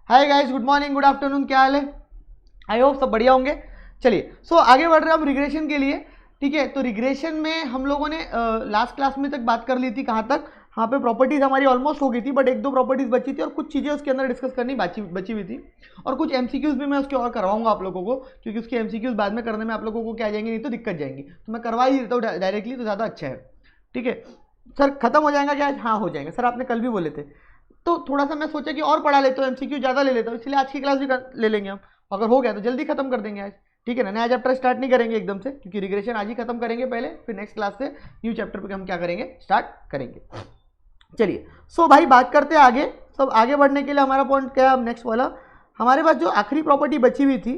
Hi guys, good morning, good afternoon, क्या हाल है? I hope सब बढ़िया होंगे। चलिए आगे बढ़ रहे हैं हम रिग्रेशन के लिए। ठीक है, तो रिग्रेशन में हम लोगों ने लास्ट क्लास में तक बात कर ली थी। कहाँ तक? हाँ पे प्रॉपर्टीज हमारी ऑलमोस्ट हो गई थी, बट एक दो प्रॉपर्टीज बची थी और कुछ चीज़ें उसके अंदर डिस्कस करनी बची हुई थी। और कुछ एमसीक्यूज भी मैं उसके और करवाऊंगा आप लोगों को, क्योंकि उसके एमसीक्यूज बाद में करने में आप लोगों को क्या जाएंगे, नहीं तो दिक्कत जाएंगी। तो मैं करवा ही देता हूँ डायरेक्टली, तो ज़्यादा अच्छा है। ठीक है सर, खत्म हो जाएगा क्या आज? हाँ हो जाएगा सर, आपने कल भी बोले थे। तो थोड़ा सा मैं सोचा कि और पढ़ा लेता हूँ, एमसीक्यू ज़्यादा ले लेता हूँ, इसलिए आज की क्लास भी ले लेंगे हम। अगर हो गया तो जल्दी खत्म कर देंगे आज। ठीक है ना, नया चैप्टर स्टार्ट नहीं करेंगे एकदम से, क्योंकि रिग्रेशन आज ही खत्म करेंगे पहले, फिर नेक्स्ट क्लास से न्यू चैप्टर पे हम क्या करेंगे, स्टार्ट करेंगे। चलिए भाई बात करते हैं आगे। सब आगे बढ़ने के लिए हमारा पॉइंट क्या है अब नेक्स्ट वाला? हमारे पास जो आखिरी प्रॉपर्टी बची हुई थी,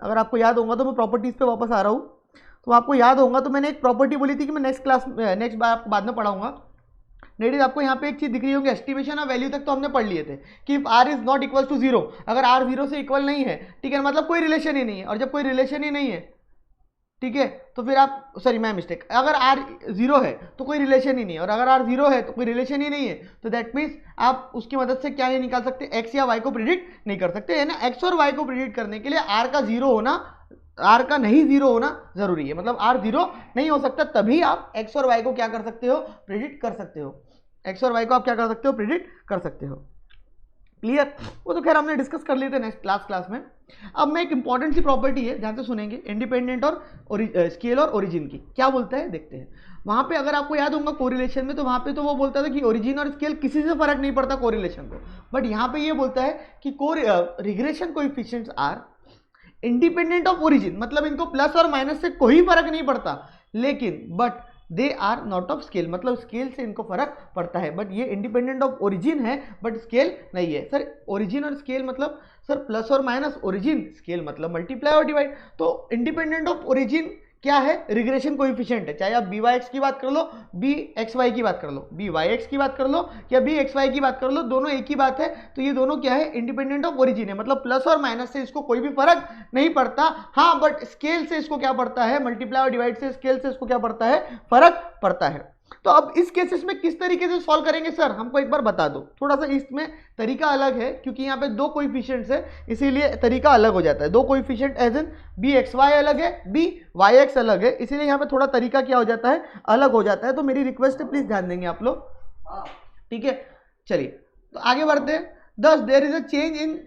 अगर आपको याद होगा तो मैं प्रॉपर्टीज पे वापस आ रहा हूँ। तो आपको याद होगा तो मैंने एक प्रॉपर्टी बोली थी कि मैं नेक्स्ट बार बाद में पढ़ाऊंगा। नेटिव आपको यहाँ पे एक चीज दिख रही होगी, एस्टिमेशन ऑफ वैल्यू तक तो हमने पढ़ लिए थे कि R is not equal to zero. अगर आर जीरो से इक्वल नहीं है, ठीक है, मतलब कोई रिलेशन ही नहीं है। और जब कोई रिलेशन ही नहीं है, ठीक है, तो फिर आप, सॉरी मैं मिस्टेक, अगर आर जीरो है तो कोई रिलेशन ही नहीं है, और अगर आर जीरो है तो कोई रिलेशन ही नहीं है, तो दैट मीन्स आप उसकी मदद से क्या नहीं निकाल सकते, एक्स या वाई को प्रिडिक्ट नहीं कर सकते, है ना। एक्स और वाई को प्रिडिक्ट करने के लिए आर का जीरो होना, आर का नहीं जीरो होना जरूरी है। मतलब आर जीरो नहीं हो सकता, तभी आप एक्स और वाई को क्या कर सकते हो, प्रिडिक्ट कर सकते हो। एक्स और वाई को आप क्या कर सकते हो, प्रिडिक्ट कर सकते हो। क्लियर? वो तो खैर हमने डिस्कस कर लिए थे नेक्स्ट क्लास में। अब मैं एक इंपॉर्टेंट सी प्रॉपर्टी है, ध्यान से सुनेंगे, इंडिपेंडेंट और स्केल और ओरिजिन की क्या बोलता है देखते हैं। वहां पे अगर आपको याद होगा कोरिलेशन में, तो वहां पे तो वो बोलता था कि ओरिजिन और स्केल किसी से फर्क नहीं पड़ता कोरिलेशन को। बट यहाँ पे ये बोलता है कि regression coefficients are independent of origin, मतलब इनको प्लस और माइनस से कोई फर्क नहीं पड़ता, लेकिन but they are not of scale, मतलब स्केल से इनको फर्क पड़ता है। बट ये इंडिपेंडेंट ऑफ ओरिजिन है, बट स्केल नहीं है। सर ओरिजिन और स्केल मतलब सर प्लस और माइनस, ओरिजिन स्केल मतलब मल्टीप्लाई और डिवाइड। तो इंडिपेंडेंट ऑफ ओरिजिन क्या है, रिग्रेशन कोएफिशिएंट है। चाहे आप बी वाई एक्स की बात कर लो, बी एक्स वाई की बात कर लो, बी वाई एक्स की बात कर लो, या बी एक्स वाई की बात कर लो, दोनों एक ही बात है। तो ये दोनों क्या है, इंडिपेंडेंट ऑफ ओरिजिन है, मतलब प्लस और माइनस से इसको कोई भी फर्क नहीं पड़ता। हाँ बट स्केल से इसको क्या पड़ता है, मल्टीप्लाई और डिवाइड से स्केल से इसको क्या पड़ता है, फर्क पड़ता है। तो अब इस केसेस में किस तरीके से सॉल्व करेंगे सर, हमको एक बार बता दो। थोड़ा सा इसमें तरीका अलग है, क्योंकि यहाँ पे दो कोएफिशिएंट्स है, इसीलिए तरीका अलग हो जाता है। दो coefficient as in B x Y अलग है, बी वाई एक्स अलग है, इसीलिए यहाँ पे थोड़ा तरीका क्या हो जाता है, अलग हो जाता है। तो मेरी रिक्वेस्ट है, प्लीज ध्यान देंगे आप लोग, ठीक है। चलिए तो आगे बढ़ते हैं। Thus there is a change in,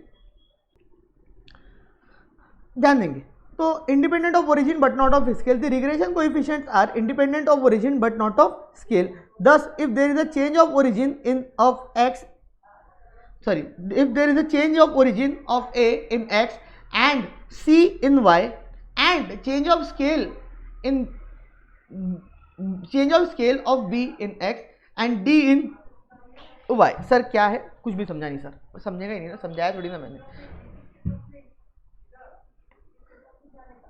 ध्यान देंगे, तो independent of origin but not of scale, the regression coefficients are independent of origin but not of scale. thus if there is a change of origin in of x, sorry, if there is a change of origin of a in x and c in y and change of scale of b in x and d in y, sir क्या है, कुछ भी समझा नहीं sir, समझेगा ही नहीं ना, समझाया थोड़ी ना मैंने।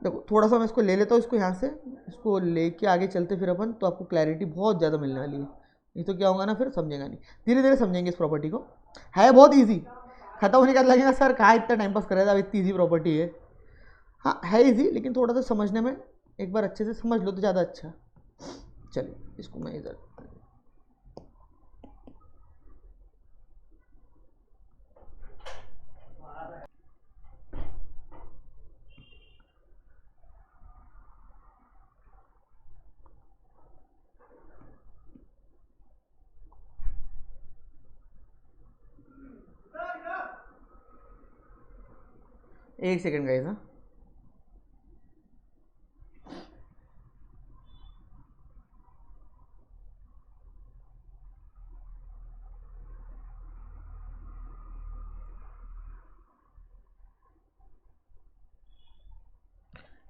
देखो थोड़ा सा मैं इसको ले लेता हूँ, इसको यहाँ से इसको लेके आगे चलते फिर अपन, तो आपको क्लैरिटी बहुत ज़्यादा मिलने वाली है। नहीं तो क्या होगा ना, फिर समझेगा नहीं, धीरे धीरे समझेंगे इस प्रॉपर्टी को। है बहुत इजी, खत्म होने का लगेगा सर कहाँ इतना टाइम पास कर रहा था, इतनी ईजी प्रॉपर्टी है। हाँ है इजी, लेकिन थोड़ा सा समझने में, एक बार अच्छे से समझ लो तो ज़्यादा अच्छा। चलिए इसको मैं इधर, एक सेकेंड गाइस। हाँ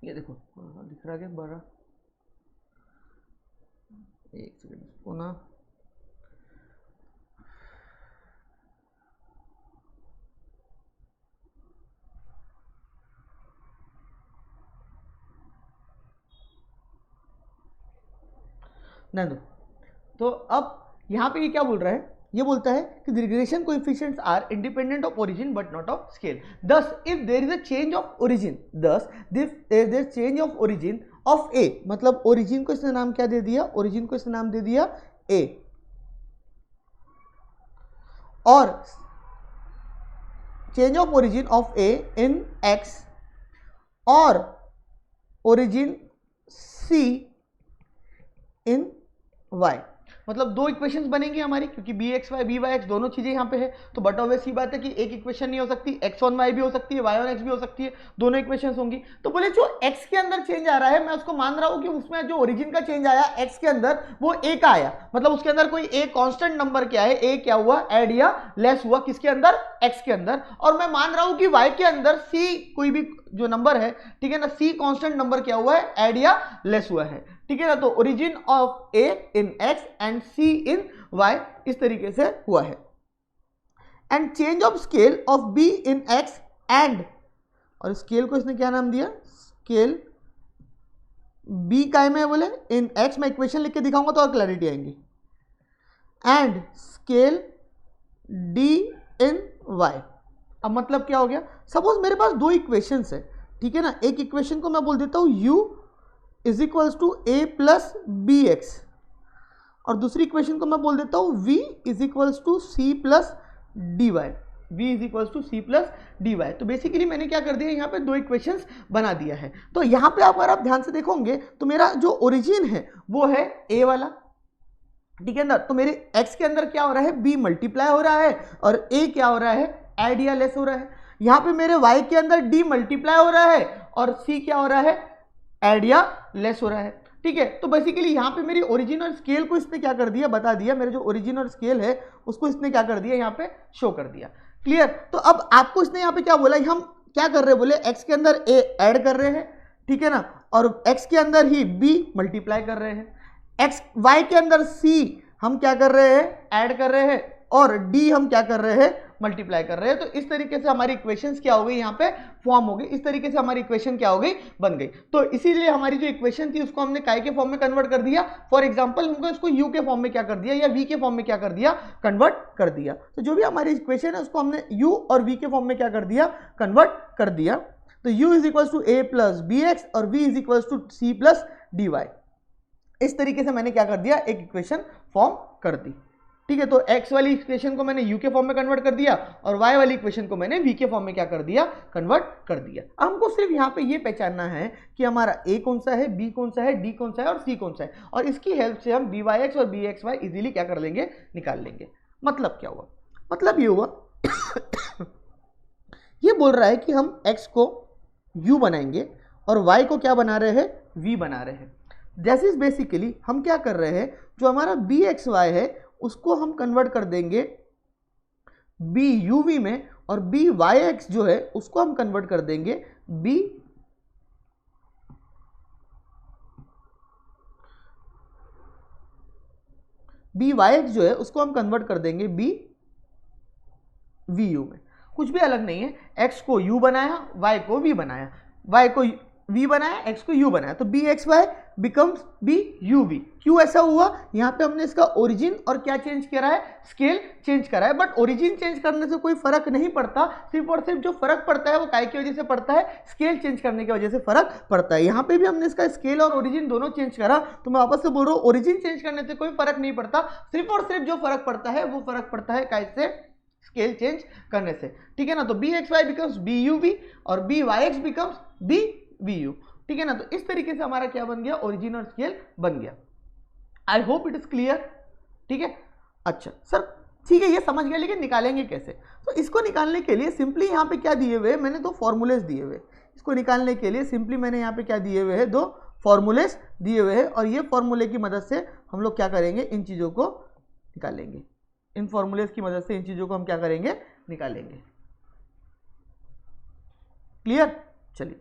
ये देखो दिख रहा क्या बड़ा, एक सेकेंड इसको ना, ना दो। तो अब यहाँ पे ये क्या बोल रहा है, ये बोलता है कि regression coefficients are independent of origin but not of scale. Thus if there is a change of origin, thus there change of origin of A, मतलब ओरिजिन को इसने नाम क्या दे दिया, ओरिजिन को इसने नाम दे दिया ए, और change of origin of A in X और ओरिजिन सी इन वाई। मतलब दो इक्वेशंस बनेंगी हमारी, क्योंकि B x Y B Y X दोनों चीजें यहाँ पे है, तो बट ऑब्वियस सी बात है कि एक इक्वेशन नहीं हो सकती, एक्स ऑन वाई भी हो सकती है, वाई ऑन एक्स भी हो सकती है, दोनों इक्वेशंस होंगी। तो बोले जो एक्स के अंदर चेंज आ रहा है, मैं उसको मान रहा हूं कि उसमें जो ओरिजिन का चेंज आया एक्स के अंदर वो ए का आया, मतलब उसके अंदर कोई ए कांस्टेंट नंबर क्या है, ए क्या हुआ, ऐड या लेस हुआ, किसके अंदर, एक्स के अंदर। और मैं मान रहा हूं कि वाई के अंदर सी कोई भी जो नंबर है, ठीक है ना, सी कांस्टेंट नंबर क्या हुआ है, ऐड या लेस हुआ है, ठीक है ना। तो origin of A in X and C in Y इस तरीके से हुआ है। And change of scale of B in X and, और स्केल को इसने क्या नाम दिया, स्केल बी काय में है बोले इन एक्स, मैं इक्वेशन लिख के दिखाऊंगा तो और क्लैरिटी आएंगी, and scale D in Y. अब मतलब क्या हो गया, सपोज मेरे पास दो इक्वेशंस है, ठीक है ना, एक इक्वेशन को मैं बोल देता हूं u is equals to A plus B X, और दूसरी इक्वेशन को मैं बोल देता हूं v is equals to C plus D Y, v is equals to C plus D Y. तो बेसिकली मैंने क्या कर दिया, यहाँ पे दो इक्वेशंस बना दिया है। तो यहाँ पे अगर आप ध्यान से देखोगे तो मेरा जो ओरिजिन है वो है a वाला, ठीक है ना, तो मेरे x के अंदर क्या हो रहा है, b मल्टीप्लाई हो रहा है, और a क्या हो रहा है, ऐड या लेस हो रहा है। यहाँ पे मेरे y के अंदर d मल्टीप्लाई हो रहा है और c क्या हो रहा है, ऐड या लेस हो रहा है, ठीक है। तो बेसिकली यहाँ पे मेरी ओरिजिन और स्केल को इसने क्या कर दिया, बता दिया, मेरे जो ओरिजिन और स्केल है उसको इसने क्या कर दिया, यहाँ पे शो कर दिया। क्लियर। तो अब आपको इसने यहाँ पे क्या बोला, हम क्या कर रहे हैं, बोले x के अंदर a ऐड कर रहे हैं, ठीक है ना, और x के अंदर ही b मल्टीप्लाई कर रहे हैं, y के अंदर c हम क्या कर रहे हैं, ऐड कर रहे हैं, और d हम क्या कर रहे हैं, मल्टीप्लाई कर रहे हैं। तो इस तरीके से हमारी इक्वेशंस क्या हो गई, यहाँ पे फॉर्म हो गई, इस तरीके से हमारी इक्वेशन क्या हो गई, बन गई। तो इसीलिए हमारी जो इक्वेशन थी उसको हमने काय के फॉर्म में कन्वर्ट कर दिया। फॉर एग्जांपल हमको इसको u के फॉर्म में क्या कर दिया, या v के फॉर्म में क्या कर दिया, कन्वर्ट कर दिया। तो जो भी हमारी इक्वेशन है उसको हमने u और v के फॉर्म में क्या कर दिया, कन्वर्ट कर दिया। तो u is equal to a plus B X और v is equal to C plus D Y. इस तरीके से मैंने क्या कर दिया, एक इक्वेशन फॉर्म कर दी, ठीक है। तो x वाली इक्वेशन को मैंने u के फॉर्म में कन्वर्ट कर दिया और y वाली इक्वेशन को मैंने v के फॉर्म में क्या कर दिया, कन्वर्ट कर दिया। हमको सिर्फ यहाँ पे ये पहचानना है कि हमारा a कौन सा है, b कौन सा है, d कौन सा है और c कौन सा है, और इसकी हेल्प से हम byx और bxy इजीली क्या कर लेंगे, निकाल लेंगे। मतलब क्या हुआ, मतलब ये हुआ ये बोल रहा है कि हम x को u बनाएंगे और y को क्या बना रहे हैं, v बना रहे हैं। दैट इज बेसिकली हम क्या कर रहे हैं, जो हमारा bxy है उसको हम कन्वर्ट कर देंगे buv में, और byx जो है उसको हम कन्वर्ट कर देंगे byx जो है उसको हम कन्वर्ट कर देंगे vu में। कुछ भी अलग नहीं है, x को u बनाया, y को v बनाया, y को v बनाया, x को u बनाया, तो bxy बिकम्स buv। क्यों ऐसा हुआ, यहाँ पे हमने इसका ओरिजिन और क्या चेंज करा है, स्केल चेंज करा है। बट ओरिजिन चेंज करने से कोई फर्क नहीं पड़ता, सिर्फ और सिर्फ जो फर्क पड़ता है वो काय की वजह से पड़ता है, स्केल चेंज करने की वजह से फर्क पड़ता है। यहाँ पे भी हमने इसका स्केल और ओरिजिन दोनों चेंज करा, तो मैं वापस से बोल रहा हूँ ओरिजिन चेंज करने से कोई फर्क नहीं पड़ता, सिर्फ और सिर्फ जो फर्क पड़ता है वो फर्क पड़ता है काय से, स्केल चेंज करने से, ठीक है ना। तो bxy बिकम्स buv और byx बिकम्स bvu, ठीक है ना। तो इस तरीके से हमारा क्या बन गया, ओरिजिन और स्केल बन गया। I hope it is clear, ठीक है। अच्छा सर ठीक है, ये समझ गया, लेकिन निकालेंगे कैसे। तो इसको निकालने के लिए सिंपली यहाँ पे क्या दिए हुए, मैंने दो फॉर्मूलेस दिए हुए, इसको निकालने के लिए सिंपली मैंने यहाँ पे क्या दिए हुए हैं, दो फॉर्मूलेस दिए हुए हैं, और ये फॉर्मूले की मदद से हम लोग क्या करेंगे, इन चीज़ों को निकालेंगे। इन फॉर्मूलेस की मदद से इन चीज़ों को हम क्या करेंगे, निकालेंगे। क्लियर। चलिए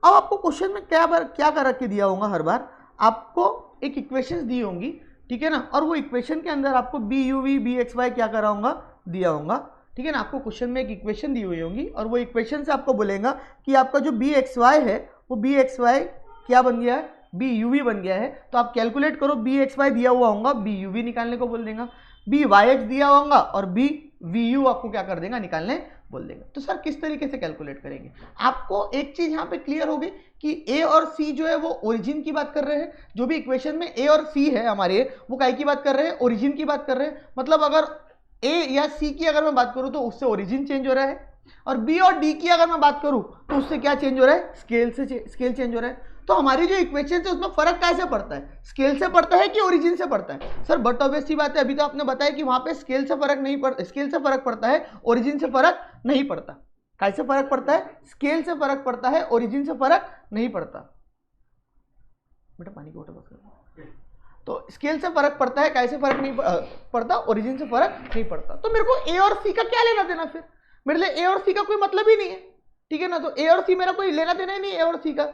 अब आपको क्वेश्चन में क्या कर रख के दिया होगा, हर बार आपको एक इक्वेशंस दी होंगी, ठीक है ना, और वो इक्वेशन के अंदर आपको buv bxy क्या करा होगा, दिया होगा, ठीक है ना। आपको क्वेश्चन में एक इक्वेशन दी हुई होगी और वो इक्वेशन से आपको बोलेगा कि आपका जो bxy है वो bxy क्या बन गया है, buv बन गया है। तो आप कैलकुलेट करो, bxy दिया हुआ होगा, buv निकालने को बोल देगा, byx दिया होगा और bvu आपको क्या कर देगा, निकालने बोल देगा। तो सर किस तरीके से कैलकुलेट करेंगे, आपको एक चीज यहाँ पे क्लियर होगी कि a और c जो है वो ओरिजिन की बात कर रहे हैं, जो भी इक्वेशन में a और c है हमारे वो काय की बात कर रहे हैं, ओरिजिन की बात कर रहे हैं। मतलब अगर ए या सी की अगर मैं बात करूं तो उससे ओरिजिन चेंज हो रहा है, और बी और डी की अगर मैं बात करूं तो उससे क्या चेंज हो रहा है, स्केल चेंज हो रहा है। तो हमारी जो इक्वेशन है उसमें फर्क कैसे पड़ता है, स्केल से पड़ता है कि ओरिजिन से पड़ता है? सर बट ऑब्वियस सी बात है, अभी तो आपने बताया कि वहां पे स्केल से फर्क पड़ता है, ओरिजिन से फर्क नहीं पड़ता। कैसे फर्क पड़ता है? स्केल से फर्क पड़ता है, ओरिजिन से फर्क नहीं पड़ता। बेटा पानी की बोतल बस कर। तो स्केल से फर्क पड़ता है, कैसे फर्क नहीं पड़ता, ओरिजिन से फर्क नहीं पड़ता। तो मेरे को ए और सी का क्या लेना देना, फिर मेरे लिए ए और सी का कोई मतलब ही नहीं है, ठीक है ना। तो ए और सी मेरा कोई लेना देना ही नहीं, ए और सी का,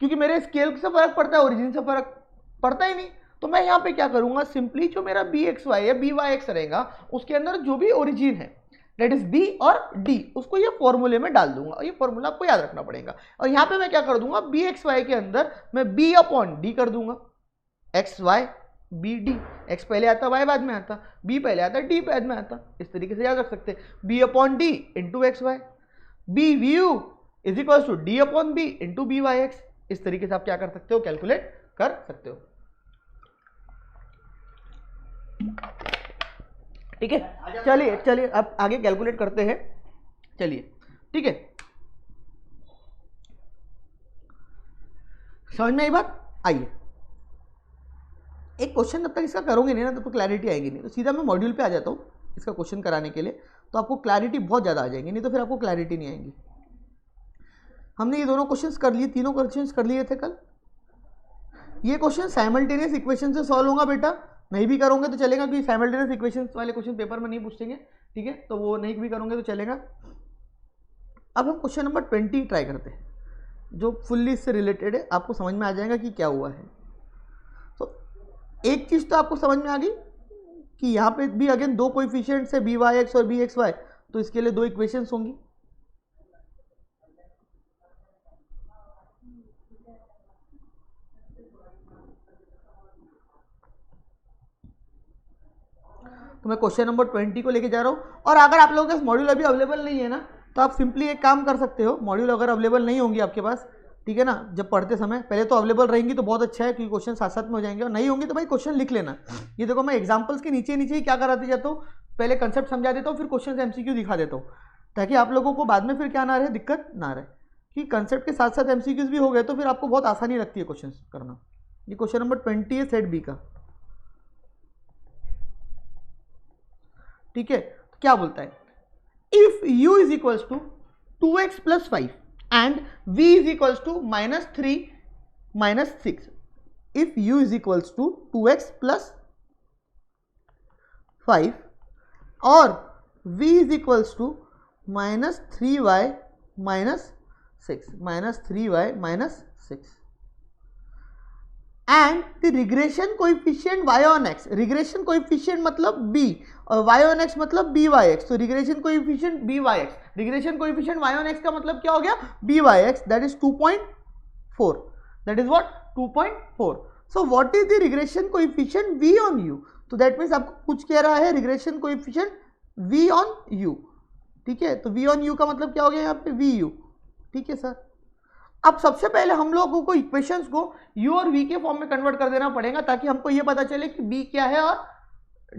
क्योंकि मेरे स्केल से फर्क पड़ता है, ओरिजिन से फर्क पड़ता ही नहीं। तो मैं यहाँ पे क्या करूंगा, सिंपली जो मेरा बी एक्स वाई है, बी वाई एक्स रहेगा, उसके अंदर जो भी ओरिजिन है दैट इज बी और डी, उसको ये फॉर्मूले में डाल दूंगा। ये फॉर्मूला आपको याद रखना पड़ेगा। और यहाँ पे मैं क्या कर दूंगा, बी एक्स वाई के अंदर मैं बी अपॉन डी कर दूंगा, X Y B D, X पहले आता वाई बाद में आता, बी पहले आता डी बाद में आता। इस तरीके से याद रख सकते हैं, B upon D into X Y, B V U is equal to D upon B into B Y X. इस तरीके से आप क्या कर सकते हो, कैलकुलेट कर सकते हो, ठीक है। चलिए अब आगे कैलकुलेट करते हैं, चलिए ठीक है। समझ में आई बात? आइए, एक क्वेश्चन जब तक इसका करोगे नहीं ना तब तो क्लैरिटी आएगी नहीं। तो सीधा मैं मॉड्यूल पे आ जाता हूँ इसका क्वेश्चन कराने के लिए, तो आपको क्लैरिटी बहुत ज़्यादा आ जाएगी, नहीं तो फिर आपको क्लैरिटी नहीं आएगी। हमने ये दोनों क्वेश्चंस कर लिए, तीनों क्वेश्चंस कर लिए थे कल। ये क्वेश्चन साइमल्टेनियस इक्वेशन से सॉल्व होगा बेटा, नहीं भी करोगे तो चलेगा, क्योंकि साइमल्टेनियस इक्वेशंस वाले क्वेश्चन पेपर में नहीं पूछेंगे, ठीक है। तो वो नहीं भी करोगे तो चलेगा। अब हम क्वेश्चन नंबर 20 ट्राई करते हैं, जो फुल्ली इससे रिलेटेड है, आपको समझ में आ जाएगा कि क्या हुआ है। तो एक चीज़ तो आपको समझ में आ गई कि यहाँ पे भी अगेन दो कोएफिशिएंट्स है, बी वाई एक्स और बी एक्स वाई, तो इसके लिए दो इक्वेशंस होंगी। तो मैं क्वेश्चन नंबर 20 को लेके जा रहा हूँ। और अगर आप लोगों के पास मॉड्यूल अभी अवेलेबल नहीं है ना, तो आप सिंपली एक काम कर सकते हो, मॉड्यूल अगर अवेलेबल नहीं होंगी आपके पास, ठीक है ना, जब पढ़ते समय, पहले तो अवेलेबल रहेंगी तो बहुत अच्छा है, क्योंकि क्वेश्चन साथ साथ में हो जाएंगे, और नहीं होंगी तो भाई क्वेश्चन लिख लेना। ये देखो मैं एग्जाम्पल्स के नीचे नीचे ही क्या कराते जाता हूँ, पहले कंसेप्ट समझा देता हूँ, फिर क्वेश्चन एमसीक्यू दिखा देता हूँ, ताकि आप लोगों को बाद में फिर क्या ना रहे, दिक्कत ना रहे, कि कंसेप्ट के साथ साथ एमसीक्यूज भी हो गए तो फिर आपको बहुत आसानी लगती है क्वेश्चन करना। ये क्वेश्चन नंबर 20 है सेट बी का, ठीक है। तो क्या बोलता है, if u is equals to 2x plus 5 and v is equals to -3 -6, if u is equals to 2x plus 5 और v is equals to -3y -6 and the regression coefficient y on x, regression coefficient मतलब b और y on x मतलब B Y X, तो regression coefficient B Y X, regression coefficient y on x का मतलब क्या हो गया, B Y X, that is 2.4, that is what 2.4। So what is the regression coefficient v on u, तो that means आपको कुछ कह रहा है regression coefficient v on u, ठीक है। तो v ऑन u का मतलब क्या हो गया यहाँ पे vu, ठीक है सर। अब सबसे पहले हम लोगों को इक्वेशंस को u और v के फॉर्म में कन्वर्ट कर देना पड़ेगा, ताकि हमको ये पता चले कि b क्या है और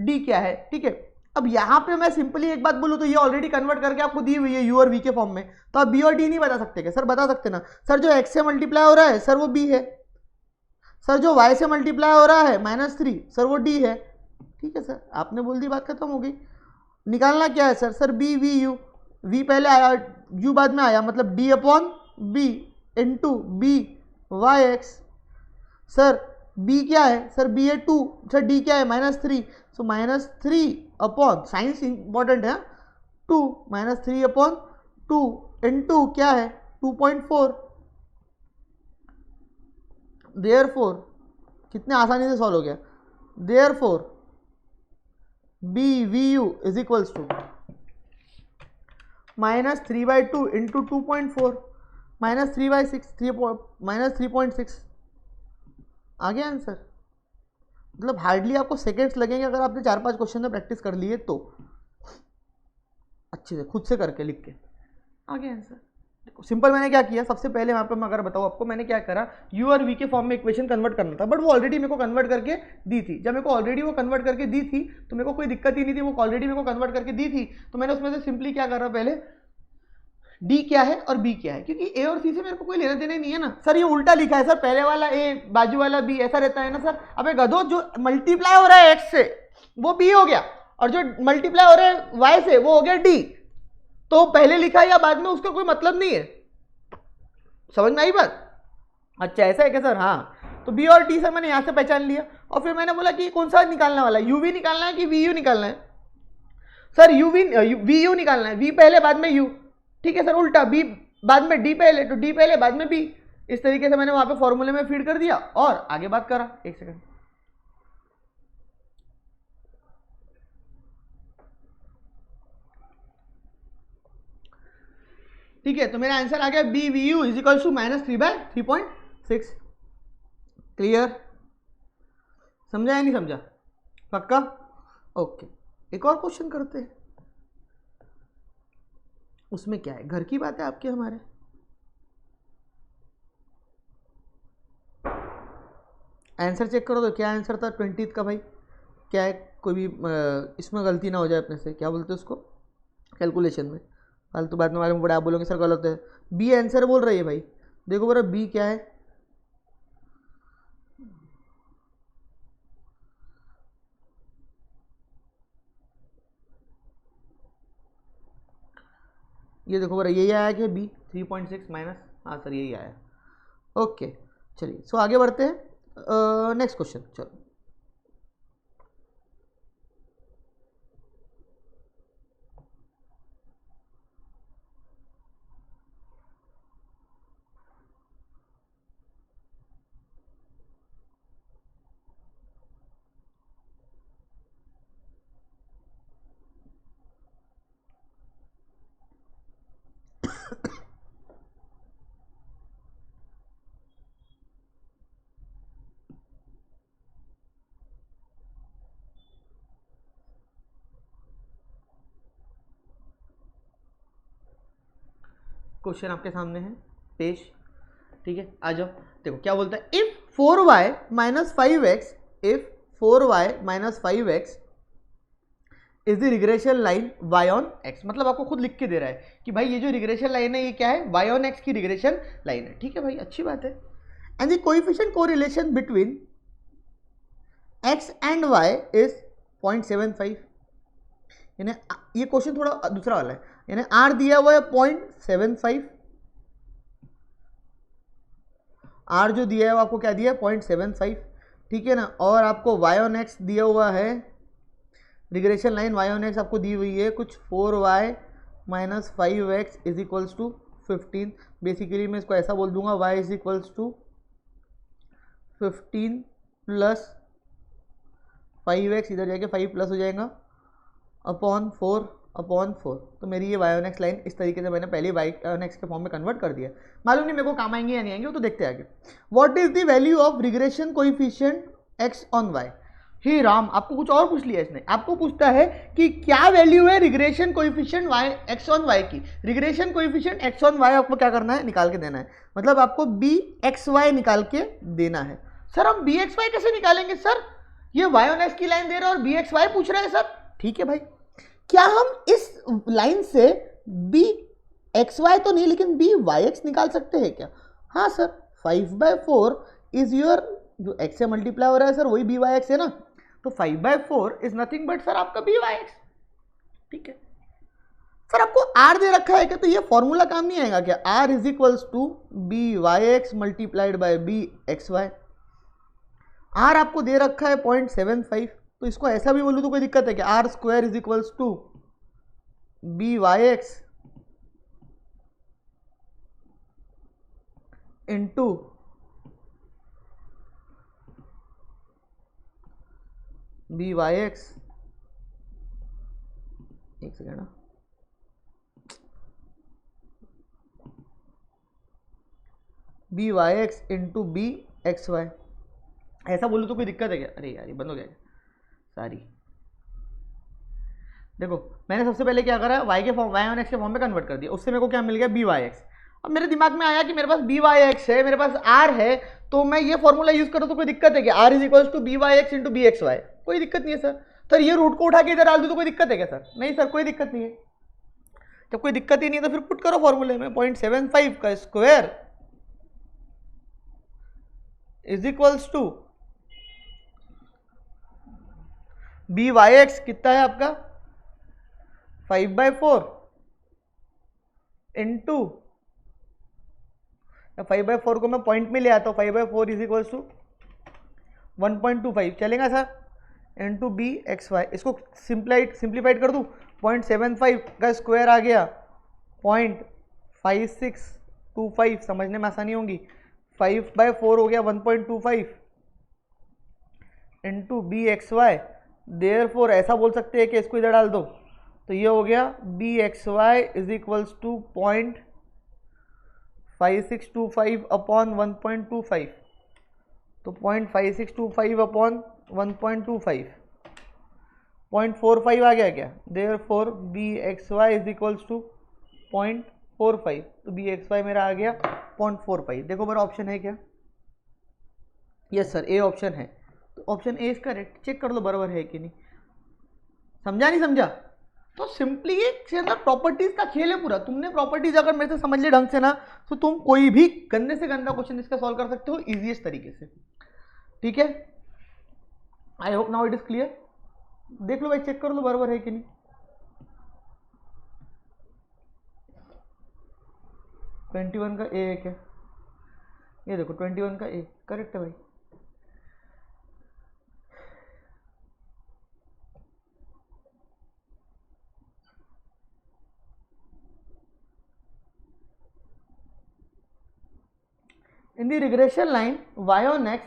d क्या है, ठीक है। अब यहाँ पे मैं सिंपली एक बात बोलूँ तो ये ऑलरेडी कन्वर्ट करके आपको दी हुई है u और v के फॉर्म में, तो आप b और d नहीं बता सकते क्या? सर बता सकते ना, सर जो x से मल्टीप्लाई हो रहा है सर वो b है, सर जो y से मल्टीप्लाई हो रहा है -3 सर वो d है, ठीक है सर। आपने बोल दी, बात खत्म हो गई। निकालना क्या है sir, sir b v u, v पहले आया u बाद में आया, मतलब d upon b into B Y X. Sir b क्या है, सर b है 2, सर d क्या है -3, सो -3 अपॉन, साइंस इंपॉर्टेंट है, 2 -3 अपॉन 2 इंटू क्या है 2.4, देयरफॉर कितने आसानी से सॉल्व हो गया, therefore B V U is equals to -3/2 into 2.4 -3/6 -3.6 आ गया आंसर। मतलब हार्डली आपको सेकेंड्स लगेंगे अगर आपने 4-5 क्वेश्चन में प्रैक्टिस कर लिए तो, अच्छे से खुद से करके लिख के आ गया आंसर। सिंपल मैंने क्या किया, सबसे पहले वहाँ पे मैं अगर बताऊँ आपको, मैंने क्या करा, u और v के फॉर्म में इक्वेशन कन्वर्ट करना था, बट वो ऑलरेडी मेरे को कन्वर्ट करके दी थी। जब मेरे को ऑलरेडी वो कन्वर्ट करके दी थी तो मेरे को कोई दिक्कत ही नहीं थी, वो ऑलरेडी मेरे को कन्वर्ट करके दी थी। तो मैंने उसमें से सिंपली क्या करा, पहले d क्या है और b क्या है, क्योंकि a और c से मेरे को कोई लेना देना नहीं है ना। सर ये उल्टा लिखा है सर, पहले वाला a बाजू वाला b, ऐसा रहता है ना सर। अबे गधो, जो मल्टीप्लाई हो रहा है x से वो b हो गया, और जो मल्टीप्लाई हो रहा है y से वो हो गया d। तो पहले लिखा या बाद में उसका कोई मतलब नहीं है, समझ में आई बात? अच्छा ऐसा है क्या सर? हाँ, तो b और t सर मैंने यहां से पहचान लिया, और फिर मैंने बोला कि कौन सा निकालने वाला है, uv निकालना है कि vu निकालना है? सर vu निकालना है, v पहले बाद में u, ठीक है सर। उल्टा b बाद में d पहले, तो d पहले बाद में b। इस तरीके से मैंने वहां पे फॉर्मूले में फीड कर दिया और आगे बात करा। एक सेकंड, ठीक है, तो मेरा आंसर आ गया B V U is equal to -3/3.6। Clear? समझा या नहीं समझा? पक्का? ओके, एक और क्वेश्चन करते हैं। उसमें क्या है, घर की बात है आपके हमारे। आंसर चेक करो तो क्या आंसर था 20th का भाई? क्या है, कोई भी इसमें गलती ना हो जाए अपने से, क्या बोलते हैं उसको, कैलकुलेशन में। फालतू बाद में बड़ा आप बोलोगे सर गलत है। बी आंसर बोल रही है भाई, देखो बरा बी क्या है। ये देखो बरा यही आया कि बी 3.6 माइनस, हाँ सर यही आया। ओके चलिए, सो आगे बढ़ते हैं, नेक्स्ट क्वेश्चन। चलो क्वेश्चन आपके सामने है पेश, ठीक है, आ जाओ। देखो क्या बोलता है, if 4y minus 5x, if 4y minus 5x is the regression line y on x। मतलब आपको खुद लिख के दे रहा है कि भाई ये जो रिग्रेशन लाइन है ये क्या है, y ऑन x की रिग्रेशन लाइन है। ठीक है भाई, अच्छी बात है। And the coefficient correlation between x and y is 0.75। यानी ये क्वेश्चन थोड़ा दूसरा वाला है, यानी r दिया हुआ है 0.75, r जो दिया है वो आपको क्या दिया है 0.75, ठीक है ना। और आपको y ऑन x दिया हुआ है, regression line y on x आपको दी हुई है कुछ 4y minus 5x is equals to 15। Basically मैं इसको ऐसा बोल दूंगा, y is equals to 15 plus 5x, इधर जाके 5 प्लस हो जाएगा अपॉन 4। तो मेरी ये y ऑन x लाइन इस तरीके से मैंने पहले y ऑन x के फॉर्म में कन्वर्ट कर दिया। मालूम नहीं मेरे को काम आएंगे या नहीं आएंगे, वो तो देखते हैं आगे। What is the value of regression coefficient x on y? हे राम, आपको कुछ और पूछ लिया इसने। आपको पूछता है कि क्या वैल्यू है regression coefficient y x on y की। Regression coefficient x on y आपको क्या करना है, निकाल के देना है। मतलब आपको bxy निकाल के देना है। सर हम bxy कैसे निकालेंगे सर, ये y ऑन x की लाइन दे रहा है और bxy पूछ रहा है सर। ठीक है भाई, क्या हम इस लाइन से bxy तो नहीं लेकिन byx निकाल सकते हैं क्या? हाँ सर, 5/4 इज योर, जो x से मल्टीप्लाई हो रहा है सर वही byx है ना, तो 5/4 इज नथिंग बट सर आपका byx। ठीक है सर, आपको r दे रखा है क्या, तो ये फॉर्मूला काम नहीं आएगा क्या, r is equals to byx multiplied by bxy। r आपको दे रखा है 0.75, तो इसको ऐसा भी बोलूं तो कोई दिक्कत है कि R square is equals to byx into byx, एक सेकेंड ना, byx इंटू bxy। ऐसा बोलूं तो कोई दिक्कत है क्या? अरे यार ये बंद हो गया, सारी। देखो मैंने सबसे पहले क्या करा, y के फॉर्म, y ऑन x के फॉर्म में कन्वर्ट कर दिया, उससे मेरे को क्या मिल गया byx। अब मेरे दिमाग में आया कि मेरे पास बी वाई एक्स है, मेरे पास आर है, तो मैं ये फॉर्मूला यूज करूँ तो कोई दिक्कत है क्या? R is equals to B Y X into B x Y, कोई दिक्कत नहीं है सर। सर ये रूट को उठा के इधर डाल दूँ तो कोई दिक्कत है क्या सर? नहीं सर, कोई दिक्कत नहीं है। जब कोई दिक्कत ही नहीं है तो फिर पुट करो फॉर्मूले में, 0.75 का square is equals to B Y X कितना है आपका 5/4 इंटू 5/4 को मैं पॉइंट में ले आता हूँ, 5/4 इज इक्वल्स टू 1.25 चलेगा sir, into B x Y. इसको सिंप्लीफाइड कर दूँ, 0.75 का स्क्वायर आ गया 0.5625, समझने में आसानी होगी। 5/4 हो गया 1.25 into B x Y. Therefore ऐसा बोल सकते हैं कि इसको इधर डाल दो तो ये हो गया b x y is equals to 0.5625 upon 1.25, तो 0.5625 अपॉन 1.25 0.45 आ गया क्या? Therefore b x y is equals to 0.45, तो बी एक्स वाई मेरा आ गया 0.45। देखो मेरा ऑप्शन है क्या? यस सर, ए ऑप्शन है, तो option A is correct. Check कर लो बराबर है कि नहीं। समझा नहीं समझा? तो सिंपली ये प्रॉपर्टीज का खेल है पूरा। तुमने प्रॉपर्टीज अगर मेरे से समझ ले ढंग से ना, तो तुम कोई भी गंदे से गंदा क्वेश्चन इसका सॉल्व कर सकते हो इजीएस्ट तरीके से। ठीक है, I hope now it is clear. देख लो भाई, चेक कर लो बराबर है कि नहीं। ट्वेंटी वन का ए है क्या? ये देखो 21 का ए करेक्ट है भाई। In the regression line y on x,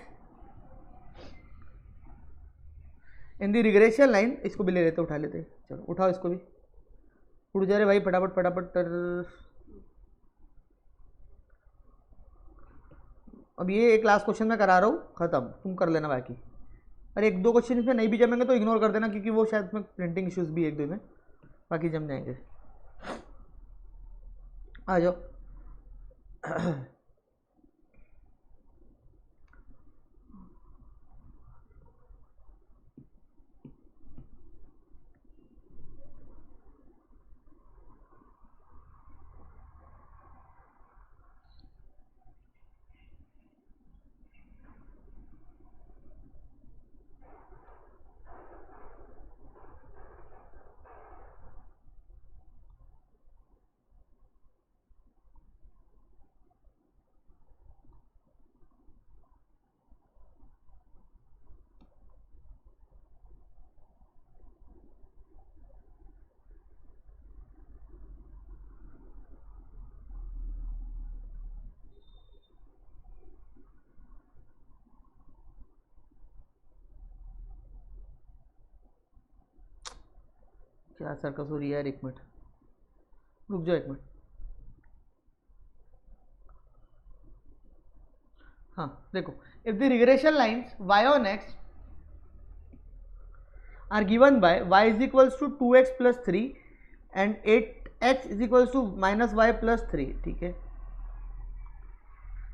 in the regression line, इसको भी ले लेते, उठा लेते, चलो उठाओ इसको भी, उठ जा रहे भाई फटाफट फटाफट। अब ये एक लास्ट क्वेश्चन मैं करा रहा हूँ, खत्म, तुम कर लेना बाकी। अरे एक दो क्वेश्चन इसमें नहीं भी जमेंगे तो इग्नोर कर देना, क्योंकि वो शायद में प्रिंटिंग इश्यूज भी एक दो में, बाकी जम जाएंगे। आ जाओ। क्या सर्कस हो रही है यार, एक मिनट रुक जाओ, एक मिनट। हाँ देखो, if the regression lines y on x are given by y is equals to 2x plus 3 and 8x is equals to minus y plus 3, ठीक है,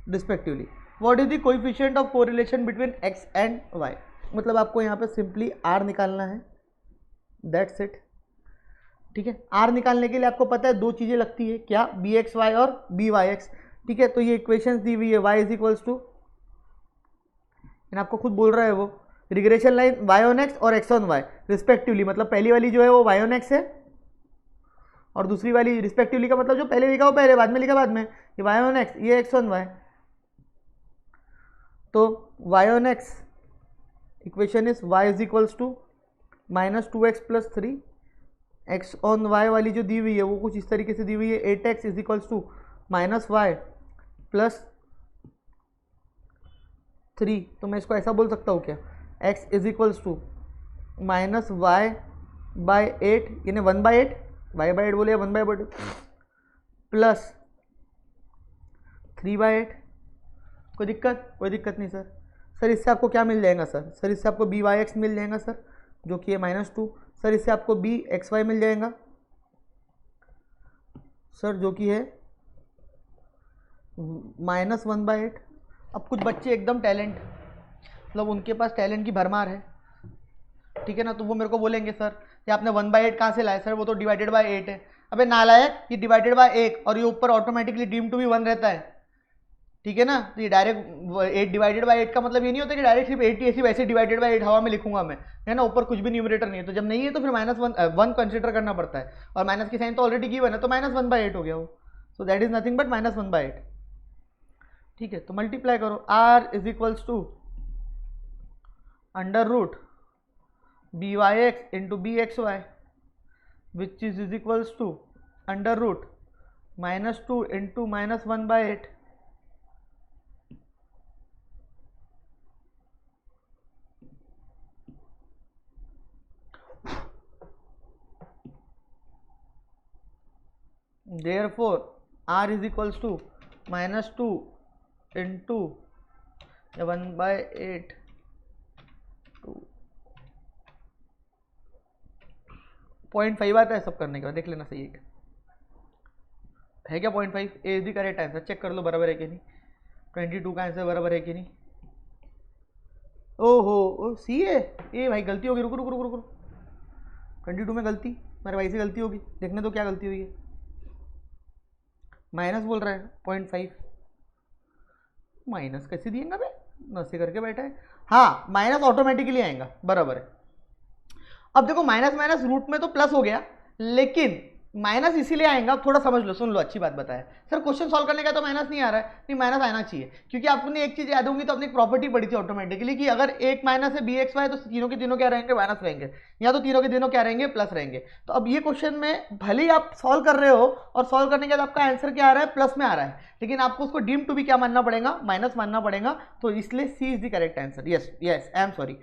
respectively, what is the coefficient of correlation between x and y। मतलब आपको यहाँ पे simply r निकालना है, that's it. ठीक है, r निकालने के लिए आपको पता है दो चीजें लगती है, क्या? bxy और byx। ठीक है, तो ये इक्वेशंस दी हुई है, y इज इक्वल्स टू, आपको खुद बोल रहा है वो, regression line y on x और x on y रिस्पेक्टिवली। मतलब पहली वाली जो है वो y on x है, और दूसरी वाली रिस्पेक्टिवली का मतलब जो पहले लिखा वो पहले, बाद में लिखा बाद में, ये y on x, ये x on y। तो y on x equation is y is equals to minus 2x plus 3, x on y वाली जो दी हुई है वो कुछ इस तरीके से दी हुई है, 8x is equals to minus y plus 3। तो मैं इसको ऐसा बोल सकता हूँ क्या? x is equals to minus y by 8, यानी 1/8, y बाई 8 बोले 1/8 प्लस 3/8। कोई दिक्कत? कोई दिक्कत नहीं सर। सर इससे आपको क्या मिल जाएगा सर? सर इससे आपको बी वाई एक्स मिल जाएगा सर, जो कि है -2। सर इससे आपको बी एक्स वाई मिल जाएगा सर, जो कि है -1/8। अब कुछ बच्चे एकदम टैलेंट, मतलब उनके पास टैलेंट की भरमार है, ठीक है ना, तो वो मेरे को बोलेंगे सर ये आपने 1/8 कहाँ से लाया, सर वो तो डिवाइडेड बाय 8 है। अबे नालायक, ये डिवाइडेड बाय 1 और ये ऊपर ऑटोमेटिकली डीम टू बी 1 रहता है, ठीक है ना, तो ये डायरेक्ट 8 डिवाइडेड बाय 8 का मतलब ये नहीं होता कि डायरेक्ट सिर्फ 8 ऐसी वैसे डिवाइडेड बाय 8 हवा में लिखूंगा मैं, है ना, ऊपर कुछ भी न्यूमरेटर नहीं है, तो जब नहीं है तो फिर -1 कंसिडर करना पड़ता है, और माइनस की साइन तो ऑलरेडी गिवन है, तो -1/8 हो गया वो, so that is nothing but -1/8, ठीक है। तो मल्टीप्लाई करो, r is equals to under root byx into bxy which is equals to under root -2 into -1/8। Therefore r is equals to -2 into 1/8 to 0.5 आता है सब करने के बाद, देख लेना सही है क्या 0.5? A is the correct answer, check कर लो बराबर है कि नहीं, 22 का आंसर बराबर है कि नहीं। ओहो ओ सी है, ए भाई गलती होगी, रुको रुको रुको रुको, 22 में गलती, मेरे भाई से गलती होगी, देखने तो क्या गलती हुई है, माइनस बोल रहा है 0.5, माइनस कैसे दिएगा बे, नशे करके बैठा है, हाँ माइनस ऑटोमेटिकली आएगा, बराबर है। अब देखो माइनस माइनस रूट में तो प्लस हो गया, लेकिन माइनस इसीलिए आएगा, थोड़ा समझ लो, सुन लो, अच्छी बात बताया सर, क्वेश्चन सॉल्व करने का तो माइनस नहीं आ रहा है, नहीं माइनस आना चाहिए, क्योंकि आपने एक चीज याद होगी, तो अपनी प्रॉपर्टी पड़ी थी ऑटोमेटिकली कि अगर एक माइनस है bxy तो तीनों के तीनों क्या रहेंगे, माइनस रहेंगे, या तो तीनों के तीनों क्या रहेंगे, प्लस रहेंगे। तो अब ये क्वेश्चन में भले ही आप सॉल्व कर रहे हो और सॉल्व करने के बाद आपका आंसर क्या आ रहा है, प्लस में आ रहा है, लेकिन आपको उसको डीम टू भी क्या मानना पड़ेगा, माइनस मानना पड़ेगा, तो इसलिए C is the correct answer. Yes yes, I am sorry,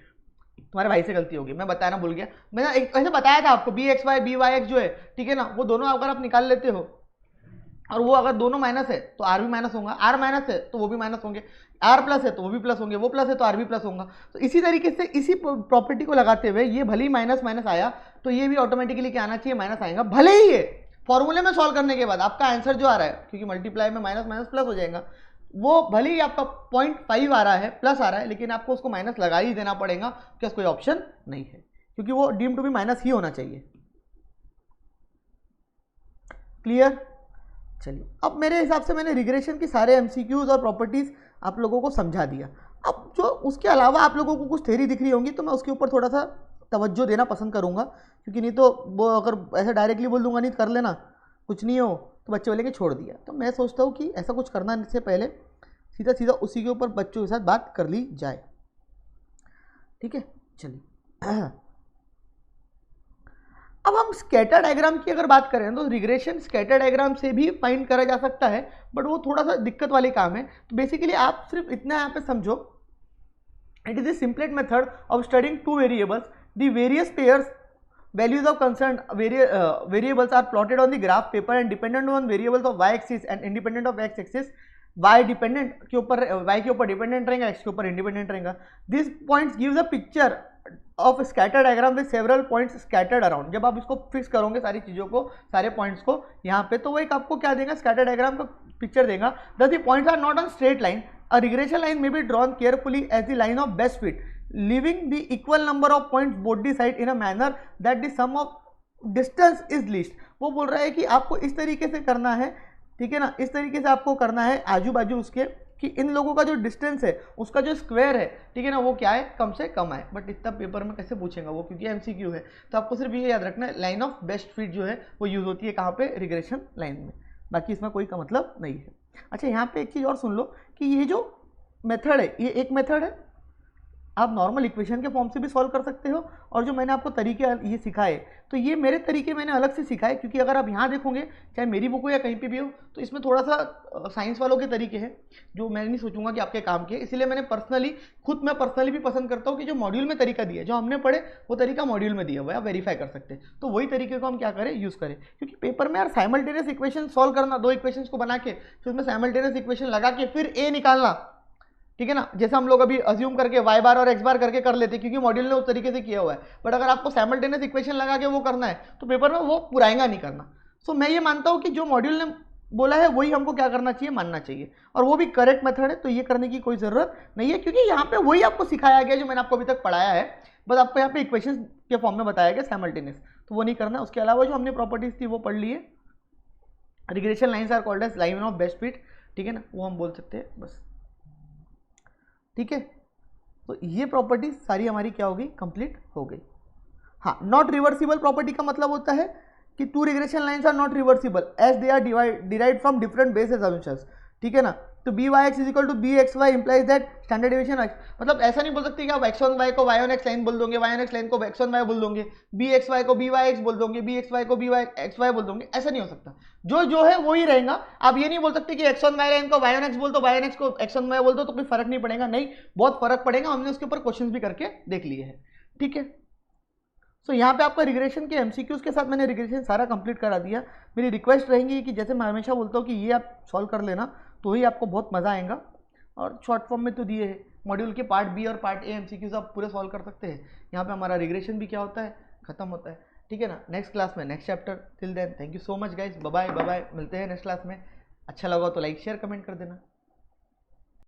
तुम्हारे भाई से गलती होगी, मैं बताना भूल गया, मैंने ऐसे बताया था आपको, bxy byx जो है, ठीक है ना, वो दोनों अगर आप निकाल लेते हो और वो अगर दोनों माइनस है तो r भी माइनस होगा, r माइनस है तो वो भी माइनस होंगे, r प्लस है तो वो भी प्लस होंगे, वो प्लस है तो r भी प्लस होगा। तो इसी तरीके से इसी प्रॉपर्टी को लगाते हुए ये भले ही माइनस माइनस आया तो ये भी ऑटोमेटिकली क्या आना चाहिए, माइनस आएगा, भले ही ये फॉर्मूले में सॉल्व करने के बाद आपका आंसर जो आ रहा है, क्योंकि मल्टीप्लाई में माइनस माइनस प्लस हो जाएगा, वो भले ही आपका 0.5 आ रहा है, प्लस आ रहा है, लेकिन आपको उसको माइनस लगा ही देना पड़ेगा, क्योंकि कोई ऑप्शन नहीं है, क्योंकि वो डीम टू बी माइनस ही होना चाहिए। क्लियर? चलिए, अब मेरे हिसाब से मैंने रिग्रेशन की सारे एमसीक्यूज और प्रॉपर्टीज आप लोगों को समझा दिया। अब जो उसके अलावा आप लोगों को कुछ थ्योरी दिख रही होंगी तो मैं उसके ऊपर थोड़ा सा तवज्जो देना पसंद करूंगा, क्योंकि नहीं तो वो अगर ऐसा डायरेक्टली बोल दूंगा नहीं कर लेना कुछ नहीं हो तो बच्चे बोलेंगे छोड़ दिया। तो मैं सोचता हूँ कि ऐसा कुछ करना से पहले सीधा सीधा उसी के ऊपर बच्चों के साथ बात कर ली जाए। ठीक है, चलिए अब हम स्कैटर डायग्राम की अगर बात करें तो रिग्रेशन स्कैटर डायग्राम से भी फाइंड करा जा सकता है, बट वो थोड़ा सा दिक्कत वाली काम है। तो बेसिकली आप सिर्फ इतना यहाँ पे समझो, it is the simplest method of studying two variables, the various pairs values of concerned variables are plotted on the graph paper and dependent on variables of y axis and independent of x axis, y dependent के ऊपर y के ऊपर dependent रहेगा, x के ऊपर independent रहेगा। This points gives a picture of scatter diagram with several points scattered around. जब आप इसको फिक्स करोगे सारी चीजों को, सारे पॉइंट्स को यहाँ पे, तो वो एक आपको क्या देगा, स्कैटर डायग्राम का पिक्चर देगा। Thus the points are not on straight line, a regression line may be drawn carefully as the line of best fit, leaving the equal number of points both the side in a manner that the sum of distance is least। वो बोल रहा है कि आपको इस तरीके से करना है, ठीक है ना, इस तरीके से आपको करना है आजू बाजू उसके, कि इन लोगों का जो डिस्टेंस है उसका जो स्क्वायर है, ठीक है ना, वो क्या है, कम से कम है। बट इतना पेपर में कैसे पूछेगा वो, क्योंकि एमसीक्यू है। तो आपको सिर्फ ये याद रखना है, लाइन ऑफ बेस्ट फिट जो है वो यूज होती है कहाँ पे, रिग्रेशन लाइन में, बाकी इसमें कोई का मतलब नहीं है। अच्छा, यहाँ पे एक चीज़ और सुन लो कि ये जो मेथड है ये एक मेथड है, आप नॉर्मल इक्वेशन के फॉर्म से भी सॉल्व कर सकते हो, और जो मैंने आपको तरीके ये सिखाए तो ये मेरे तरीके मैंने अलग से सिखाए, क्योंकि अगर आप यहाँ देखोगे चाहे मेरी बुक हो या कहीं पे भी हो, तो इसमें थोड़ा सा साइंस वालों के तरीके हैं जो मैं नहीं सोचूंगा कि आपके काम के, इसलिए मैंने मैं पर्सनली भी पसंद करता हूँ कि जो मॉड्यूल में तरीका दिया, जो हमने पढ़े वो तरीका मॉड्यूल में दिया हुआ है, आप वेरीफाई कर सकते हैं। तो वही तरीके को हम क्या करें, यूज़ करें, क्योंकि पेपर में यार साइमल्टेनियस इक्वेशन सॉल्व करना, दो इक्वेशन को बना के फिर उसमें साइमल्टेनियस इक्वेशन लगा के फिर ए निकालना, ठीक है ना, जैसे हम लोग अभी अज्यूम करके y बार और x बार करके कर लेते हैं, क्योंकि मॉड्यूल ने उस तरीके से किया हुआ है। बट अगर आपको साइमल्टेनियस इक्वेशन लगा के वो करना है तो पेपर में वो पुराएगा नहीं करना। सो मैं ये मानता हूँ कि जो मॉड्यूल ने बोला है वही हमको क्या करना चाहिए, मानना चाहिए, और वो भी करेक्ट मेथड है, तो ये करने की कोई ज़रूरत नहीं है, क्योंकि यहाँ पे वही आपको सिखाया गया जो मैंने आपको अभी तक पढ़ाया है, बस आपको यहाँ पे इक्वेशन के फॉर्म में बताया गया साइमल्टेनियस, तो वो नहीं करना। उसके अलावा जो हमने प्रॉपर्टीज थी वो पढ़ ली है। Regression lines are called as line of best fit, ठीक है ना, वो हम बोल सकते हैं बस, ठीक है। तो ये प्रॉपर्टीज सारी हमारी क्या हो गई, कंप्लीट हो गई। हाँ, नॉट रिवर्सिबल प्रॉपर्टी का मतलब होता है कि two regression lines are not reversible as they are derived from different base assumptions, ठीक है ना। तो b Y x is equal to b x y implies that standard deviation x, मतलब ऐसा नहीं बोल सकते कि आप एक्स वन वाई को वाई वन एक्स लाइन बोल दोगे, वाई वन एक्स लाइन को एक्स वन वाई बोल दोगे, बी एक्स वाई को बी वाई एक्स बोल दोगे, बी एक्स वाई को बी वाई एक्स वाई बोल दोगे, ऐसा नहीं हो सकता। जो जो है वो ही रहेगा। आप ये नहीं बोल सकते कि एक्स वन वाई लाइन को वाई वन एक्स बोल दो, वाई वन एक्स को एक्स वन वाई बोल दो, तो कोई फर्क नहीं पड़ेगा, नहीं, बहुत फर्क पड़ेगा। हमने उसके ऊपर क्वेश्चन भी करके देख लिए हैं, ठीक है। सो यहाँ पे आपका रिग्रेशन के एमसीक्यूज के साथ मैंने रिग्रेशन सारा कंप्लीट करा दिया। मेरी रिक्वेस्ट रहेंगी कि जैसे मैं हमेशा बोलता हूँ कि ये आप सॉल्व कर लेना, तो ही आपको बहुत मज़ा आएगा। और शॉर्ट फॉर्म में तो दिए है, मॉड्यूल के पार्ट बी और पार्ट ए एमसीक्यूज आप पूरे सॉल्व कर सकते हैं। यहाँ पे हमारा रिग्रेशन भी क्या होता है, खत्म होता है, ठीक है ना। नेक्स्ट क्लास में next chapter, till then thank you so much guys, bye bye, मिलते हैं नेक्स्ट क्लास में। अच्छा लगा तो लाइक शेयर कमेंट कर देना।